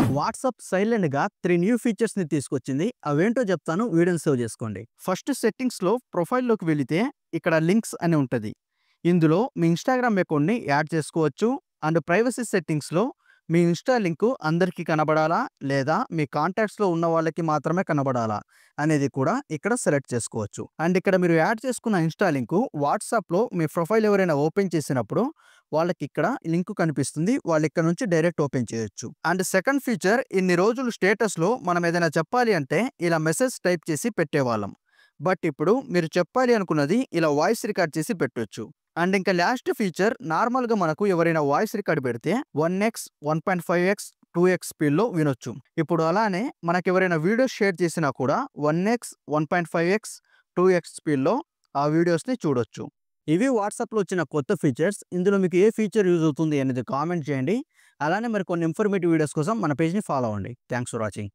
WhatsApp సైలెంట్‌గా 3 new ఫీచర్స్‌ని తీసుకొచ్చింది. అవేంటో చెప్తాను. వీడియోని సేవ్ చేసుకోండి. ఫస్ట్ సెట్టింగ్స్‌లో ప్రొఫైల్‌లోకి వెళితే ఇక్కడ లింక్స్ అని ఉంటది. ఇందులో మీ ఇన్‌స్టాగ్రామ్ అకౌంట్‌ని యాడ్ చేసుకోవచ్చు. అండ్ ప్రైవసీ సెట్టింగ్స్‌లో మీ ఇన్‌స్టా లింకు అందరికీ కనబడాలా? లేదా మీ కాంటాక్ట్స్‌లో ఉన్న వాళ్ళకి మాత్రమే కనబడాలా? అనేది కూడా ఇక్కడ సెలెక్ట్ చేసుకోవచ్చు. అండ్ ఇక్కడ మీరు యాడ్ చేసుకున్న ఇన్‌స్టా లింకు వాట్సాప్‌లో మీ ప్రొఫైల్ ఎవరైనా ఓపెన్ చేసినప్పుడు వాళ్ళకిక్కడ లింక్ కనిపిస్తుంది. వాళ్ళిక్కడ నుంచి డైరెక్ట్ ఓపెన్ చేయొచ్చు. అండ్ సెకండ్ ఫీచర్, ఇన్ని రోజులు స్టేటస్‌లో మనం ఏదైనా చెప్పాలి అంటే ఇలా మెసేజ్ టైప్ చేసి పెట్టేవాళ్ళం. బట్ ఇప్పుడు మీరు చెప్పాలి అనుకున్నది ఇలా వాయిస్ రికార్డ్ చేసి పెట్టొచ్చు. అండ్ ఇంకా లాస్ట్ ఫీచర్, నార్మల్‌గా మనకు ఎవరైనా వాయిస్ రికార్డ్ పెడితే 1x, 1.5x, 2x స్పీడ్‌లో వినొచ్చు. ఇప్పుడు అలానే మనకెవరైనా వీడియోస్ షేర్ చేసినా కూడా 1x, 1.5x, 2x స్పీడ్‌లో ఆ వీడియోస్‌ని చూడొచ్చు. ఇవి వాట్సాప్‌లో వచ్చిన కొత్త ఫీచర్స్. ఇందులో మీకు ఏ ఫీచర్ యూజ్ అవుతుంది అనేది కామెంట్ చేయండి. అలానే మరి కొన్ని ఇన్ఫర్మేటివ్ వీడియోస్ కోసం మన పేజ్‌ని ఫాలో అవ్వండి. Thanks for watching.